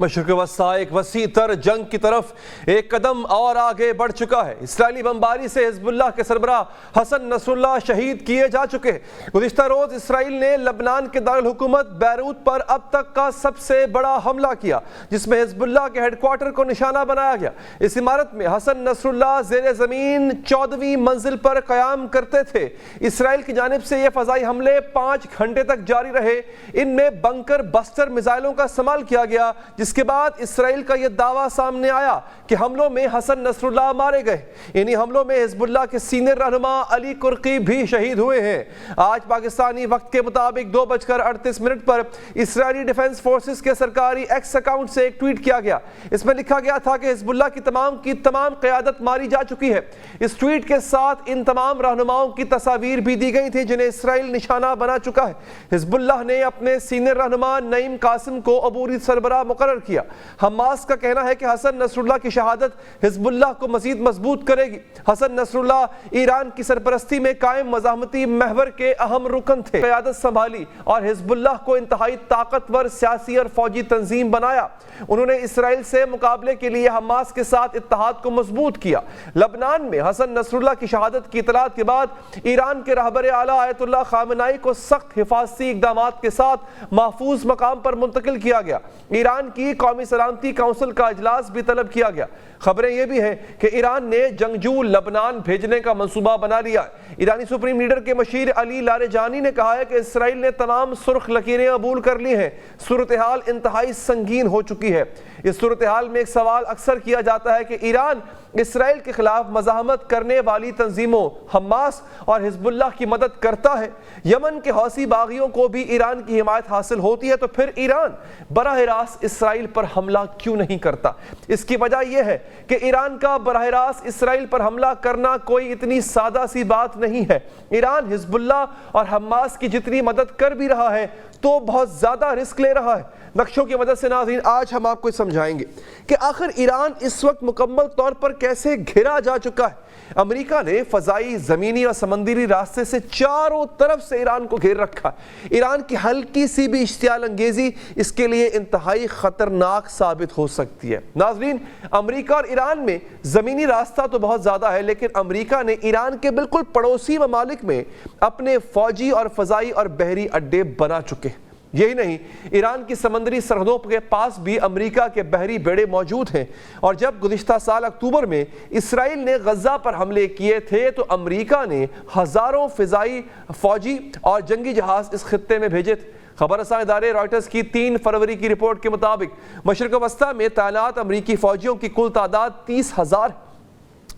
مشرق وسطی ایک وسیع تر جنگ کی طرف ایک قدم اور آگے بڑھ چکا ہے۔ اسرائیلی بمباری سے حزب اللہ کے سربراہ حسن نصر اللہ شہید کیے جا چکے ہیں۔ گزشتہ روز اسرائیل نے لبنان کے دارالحکومت بیروت پر اب تک کا سب سے بڑا حملہ کیا، جس میں حزب اللہ کے ہیڈ کوارٹر کو نشانہ بنایا گیا۔ اس عمارت میں حسن نصر اللہ زیر زمین 14ویں منزل پر قیام کرتے تھے۔ اسرائیل کی جانب سے یہ فضائی حملے 5 گھنٹے تک جاری رہے۔ ان میں بنکر بسٹر میزائلوں کا استعمال کیا گیا، جس کے بعد اسرائیل کا یہ دعویٰ سامنے آیا کہ حملوں میں حسن نصر اللہ مارے گئے۔ انہی حملوں میں حزب اللہ کے سینئر رہنما علی قرقی بھی شہید ہوئے ہیں۔ آج پاکستانی وقت کے مطابق 2:38 پر اسرائیلی ڈیفنس فورسز کے سرکاری ایکس اکاؤنٹ سے ایک ٹویٹ کیا گیا۔ اس میں لکھا گیا تھا کہ حزب اللہ کی تمام قیادت ماری جا چکی ہے۔ اس ٹویٹ کے ساتھ ان تمام رہنماؤں کی تصاویر بھی دی گئی تھی جنہیں اسرائیل نشانہ بنا چکا ہے۔ حزب اللہ نے اپنے سینئر رہنما نعیم قاسم کو عبوری سربراہ مقرر کیا۔ حماس کا کہنا ہے کہ حسن نصر اللہ کی شہادت حزب اللہ کو مزید مضبوط کرے گی۔ حسن نصر اللہ ایران کی سرپرستی میں قائم مزاحمتی محور کے اہم رکن تھے۔ قیادت سنبھالی اور حزب اللہ کو انتہائی طاقتور سیاسی اور فوجی تنظیم بنایا۔ انہوں نے اسرائیل سے مقابلے کے لیے حماس کے ساتھ اتحاد کو مضبوط کیا۔ لبنان میں حسن نصر اللہ کی شہادت کی اطلاعات کے بعد ایران کے رہبر اعلیٰ آیت اللہ خامنائی کو سخت حفاظتی اقدامات کے ساتھ محفوظ مقام پر منتقل کیا گیا۔ ایران کی قومی سلامتی کونسل کا اجلاس بھی طلب کیا گیا۔ خبریں یہ بھی ہیں کہ ایران نے جنگجو لبنان بھیجنے کا منصوبہ بنا لیا۔ ایرانی سپریم لیڈر کے مشیر علی لاریجانی نے کہا ہے کہ اسرائیل نے تمام سرخ لکیریں عبور کر لی ہیں۔ صورتحال انتہائی سنگین ہو چکی ہے۔ اس صورتحال میں ایک سوال اکثر کیا جاتا ہے کہ ایران اسرائیل کے خلاف مزاحمت کرنے والی تنظیموں حماس اور حزب اللہ کی مدد کرتا ہے۔ یمن کے حوثی باغیوں کو بھی ایران کی حمایت حاصل ہوتی ہے، تو پھر ایران براہ راست اسرائیل پر حملہ کیوں نہیں کرتا؟ اس کی وجہ یہ ہے کہ ایران کا براہ راست اسرائیل پر حملہ کرنا کوئی اتنی سادہ سی بات نہیں ہے۔ ایران حزب اللہ اور حماس کی جتنی مدد کر بھی رہا ہے تو بہت زیادہ رسک لے رہا ہے۔ نقشوں کی مدد سے ناظرین آج ہم آپ کو سمجھائیں گے کہ آخر ایران اس وقت مکمل طور پر کیسے گھرا جا چکا ہے۔ امریکہ نے فضائی، زمینی اور سمندری راستے سے چاروں طرف سے ایران کو گھیر رکھا ہے۔ ایران کی ہلکی سی بھی اشتعال انگیزی اس کے لیے انتہائی خطرناک ثابت ہو سکتی ہے۔ ناظرین، امریکہ اور ایران میں زمینی راستہ تو بہت زیادہ ہے، لیکن امریکہ نے ایران کے بالکل پڑوسی ممالک میں اپنے فوجی اور فضائی اور بحری اڈے بنا چکے ہیں۔ یہی نہیں، ایران کی سمندری سرحدوں کے پاس بھی امریکہ کے بحری بیڑے موجود ہیں، اور جب گزشتہ سال اکتوبر میں اسرائیل نے غزہ پر حملے کیے تھے تو امریکہ نے ہزاروں فضائی، فوجی اور جنگی جہاز اس خطے میں بھیجے تھے۔ خبر رساں ادارے رائٹرز کی 3 فروری کی رپورٹ کے مطابق مشرق وسطی میں تعینات امریکی فوجیوں کی کل تعداد 30,000 ہے۔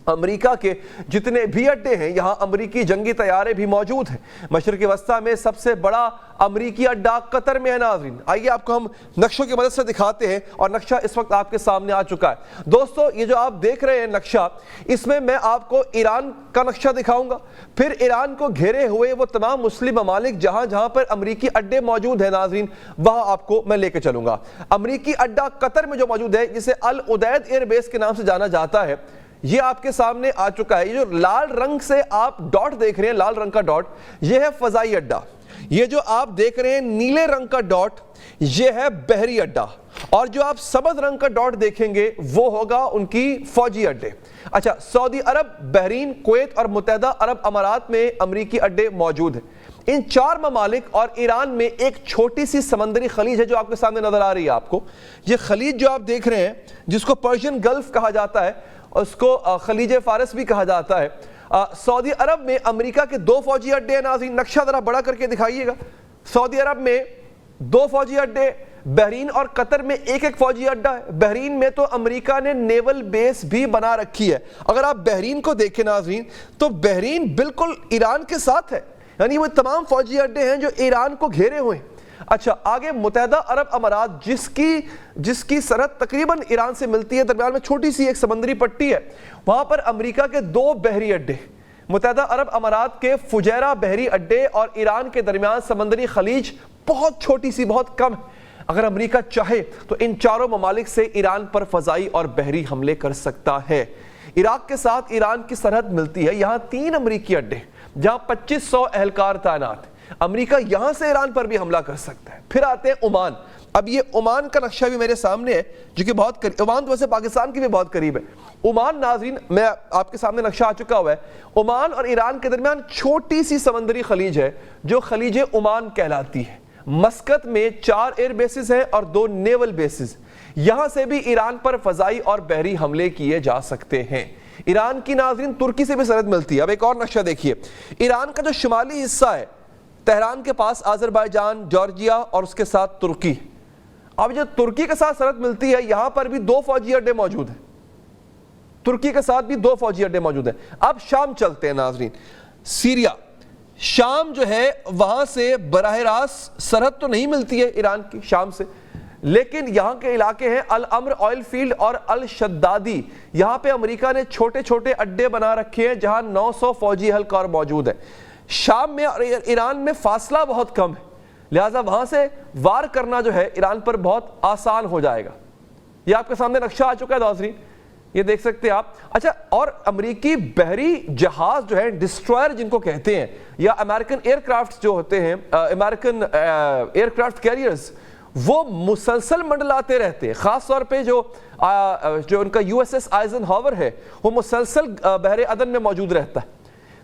امریکہ کے جتنے بھی اڈے ہیں یہاں امریکی جنگی طیارے بھی موجود ہیں۔ مشرق وسطی میں سب سے بڑا امریکی اڈا قطر میں ہے۔ ناظرین، آئیے آپ کو ہم نقشوں کی مدد سے دکھاتے ہیں، اور نقشہ اس وقت آپ کے سامنے آ چکا ہے۔ دوستو، یہ جو آپ دیکھ رہے ہیں نقشہ، اس میں میں آپ کو ایران کا نقشہ دکھاؤں گا، پھر ایران کو گھیرے ہوئے وہ تمام مسلم ممالک جہاں جہاں پر امریکی اڈے موجود ہیں ناظرین، وہاں آپ کو میں لے کے چلوں گا۔ امریکی اڈا قطر میں جو موجود ہے، جسے العدید ایئر بیس کے نام سے جانا جاتا ہے، یہ آپ کے سامنے آ چکا ہے۔ یہ جو لال رنگ سے آپ ڈاٹ دیکھ رہے ہیں، لال رنگ کا ڈاٹ، یہ ہے فضائی اڈا۔ یہ جو آپ دیکھ رہے ہیں نیلے رنگ کا ڈاٹ، یہ ہے بحری اڈا، اور جو آپ سبز رنگ کا ڈاٹ دیکھیں گے وہ ہوگا ان کی فوجی اڈے۔ اچھا، سعودی عرب، بحرین، کویت اور متحدہ عرب امارات میں امریکی اڈے موجود ہیں۔ ان 4 ممالک اور ایران میں ایک چھوٹی سی سمندری خلیج ہے جو آپ کے سامنے نظر آ رہی ہے آپ کو۔ یہ خلیج جو آپ دیکھ رہے ہیں، جس کو پرشین گلف کہا جاتا ہے، اس کو خلیج فارس بھی کہا جاتا ہے۔ سعودی عرب میں امریکہ کے 2 فوجی اڈے ہیں ناظرین، نقشہ ذرا بڑا کر کے دکھائیے گا۔ سعودی عرب میں 2 فوجی اڈے، بحرین اور قطر میں ایک فوجی اڈا ہے۔ بحرین میں تو امریکہ نے نیول بیس بھی بنا رکھی ہے۔ اگر آپ بحرین کو دیکھیں ناظرین، تو بحرین بالکل ایران کے ساتھ ہے، یعنی وہ تمام فوجی اڈے ہیں جو ایران کو گھیرے ہوئے ہیں۔ اچھا، آگے متحدہ عرب امارات، جس کی سرحد تقریباً ایران سے ملتی ہے، درمیان میں چھوٹی سی ایک سمندری پٹی ہے، وہاں پر امریکہ کے 2 بحری اڈے، متحدہ عرب امارات کے فجیرہ بحری اڈے اور ایران کے درمیان سمندری خلیج بہت چھوٹی سی، بہت کم ہے۔ اگر امریکہ چاہے تو ان 4 ممالک سے ایران پر فضائی اور بحری حملے کر سکتا ہے۔ عراق کے ساتھ ایران کی سرحد ملتی ہے، یہاں 3 امریکی اڈے جہاں 2500 اہلکار تعینات ہیں۔ امریکہ یہاں سے ایران پر بھی حملہ کر سکتا ہے۔ پھر آتے ہیں عمان۔ اب یہ عمان کا نقشہ بھی میرے سامنے ہے جو کہ بہت قریب، عمان تو ویسے پاکستان کی بھی بہت قریب ہے۔ عمان ناظرین میں آپ کے سامنے نقشہ آ چکا ہوا ہے۔ عمان اور ایران کے درمیان چھوٹی سی سمندری خلیج ہے جو خلیج عمان کہلاتی ہے۔ مسقط میں 4 ایئر بیسز ہیں اور 2 نیول بیسز، یہاں سے بھی ایران پر فضائی اور بحری حملے کیے جا سکتے ہیں۔ ایران کی ناظرین ترکی سے بھی سرحد ملتی ہے۔ اب ایک اور نقشہ دیکھیے، ایران کا جو شمالی حصہ ہے تہران کے پاس آذربائیجان، جارجیا اور اس کے ساتھ ترکی، اب جو ترکی کے ساتھ سرحد ملتی ہے یہاں پر بھی 2 فوجی اڈے موجود ہیں، ترکی کے ساتھ بھی 2 فوجی اڈے موجود ہیں۔ اب شام چلتے ہیں ناظرین، سیریا، شام جو ہے وہاں سے براہ راست سرحد تو نہیں ملتی ہے ایران کی شام سے، لیکن یہاں کے علاقے ہیں الامر آئل فیلڈ اور الشدادی، یہاں پہ امریکہ نے چھوٹے چھوٹے اڈے بنا رکھے ہیں جہاں 900 فوجی اہلکار موجود ہیں۔ شام میں اور ایران میں فاصلہ بہت کم ہے، لہٰذا وہاں سے وار کرنا جو ہے ایران پر بہت آسان ہو جائے گا۔ یہ آپ کے سامنے نقشہ آ چکا ہے ناظرین، یہ دیکھ سکتے ہیں آپ۔ اچھا، اور امریکی بحری جہاز جو ہے ڈسٹرائر جن کو کہتے ہیں، یا امریکن ایئر کرافٹ جو ہوتے ہیں، امریکن ایئر کرافٹ کیریئرز، وہ مسلسل منڈلاتے رہتے ہیں، خاص طور پہ جو ان کا USS آئزن ہاور ہے وہ مسلسل بحر عدن میں موجود رہتا ہے۔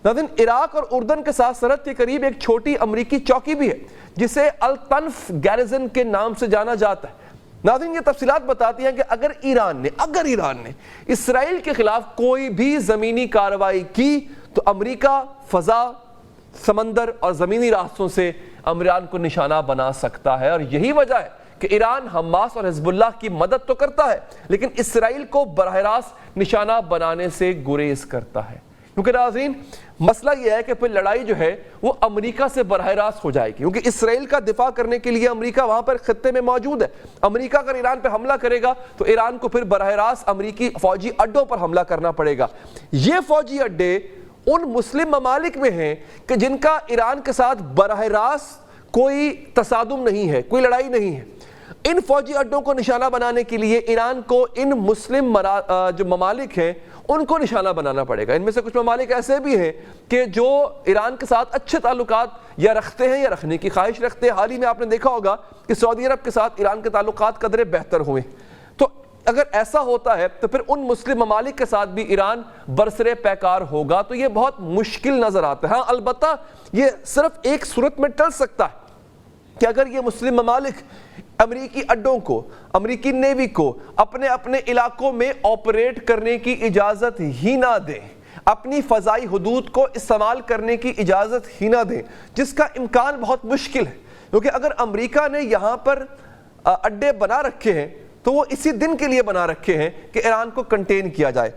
ناظرین، عراق اور اردن کے ساتھ سرحد کے قریب ایک چھوٹی امریکی چوکی بھی ہے جسے الطنف گیریزن کے نام سے جانا جاتا ہے۔ ناظرین، یہ تفصیلات بتاتی ہیں کہ اگر ایران نے اسرائیل کے خلاف کوئی بھی زمینی کارروائی کی تو امریکہ فضا، سمندر اور زمینی راستوں سے ایران کو نشانہ بنا سکتا ہے، اور یہی وجہ ہے کہ ایران حماس اور حزب اللہ کی مدد تو کرتا ہے لیکن اسرائیل کو براہ راست نشانہ بنانے سے گریز کرتا ہے، کیونکہ ناظرین مسئلہ یہ ہے کہ پھر لڑائی جو ہے وہ امریکہ سے براہ راست ہو جائے گی، کیونکہ اسرائیل کا دفاع کرنے کے لیے امریکہ وہاں پر خطے میں موجود ہے۔ امریکہ اگر ایران پہ حملہ کرے گا تو ایران کو پھر براہ راست امریکی فوجی اڈوں پر حملہ کرنا پڑے گا۔ یہ فوجی اڈے ان مسلم ممالک میں ہیں کہ جن کا ایران کے ساتھ براہ راست کوئی تصادم نہیں ہے، کوئی لڑائی نہیں ہے۔ ان فوجی اڈوں کو نشانہ بنانے کے لیے ایران کو ان مسلم جو ممالک ہیں ان کو نشانہ بنانا پڑے گا۔ ان میں سے کچھ ممالک ایسے بھی ہیں کہ جو ایران کے ساتھ اچھے تعلقات یا رکھتے ہیں یا رکھنے کی خواہش رکھتے ہیں۔ حال ہی میں آپ نے دیکھا ہوگا کہ سعودی عرب کے ساتھ ایران کے تعلقات قدرے بہتر ہوئے، تو اگر ایسا ہوتا ہے تو پھر ان مسلم ممالک کے ساتھ بھی ایران برسر پیکار ہوگا، تو یہ بہت مشکل نظر آتا ہے۔ ہاں، البتہ یہ صرف ایک صورت میں ٹل سکتا ہے کہ اگر یہ مسلم ممالک امریکی اڈوں کو، امریکی نیوی کو اپنے اپنے علاقوں میں آپریٹ کرنے کی اجازت ہی نہ دیں، اپنی فضائی حدود کو استعمال کرنے کی اجازت ہی نہ دیں، جس کا امکان بہت مشکل ہے، کیونکہ اگر امریکہ نے یہاں پر اڈے بنا رکھے ہیں تو وہ اسی دن کے لیے بنا رکھے ہیں کہ ایران کو کنٹین کیا جائے۔